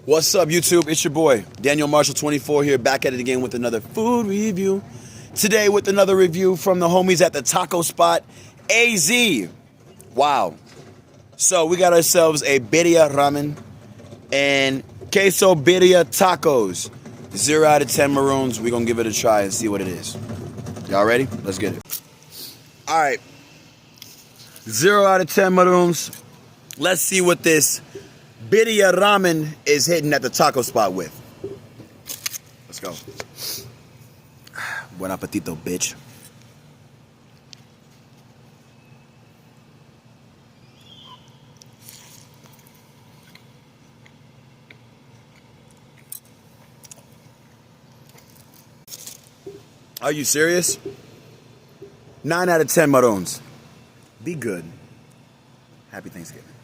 What's up, YouTube? It's your boy, Daniel Marshall 24 here, back at it again with another food review. Today with another review from the homies at the taco spot, AZ. Wow. So we got ourselves a Birria Ramen and queso birria tacos. 0 out of 10 maroons. We're going to give it a try and see what it is. Y'all ready? Let's get it. All right. 0 out of 10 maroons. Let's see what this Birria Ramen is hitting at the taco spot with. Let's go. Buen appetito, bitch. Are you serious? 9 out of 10 maroons. Be good. Happy Thanksgiving.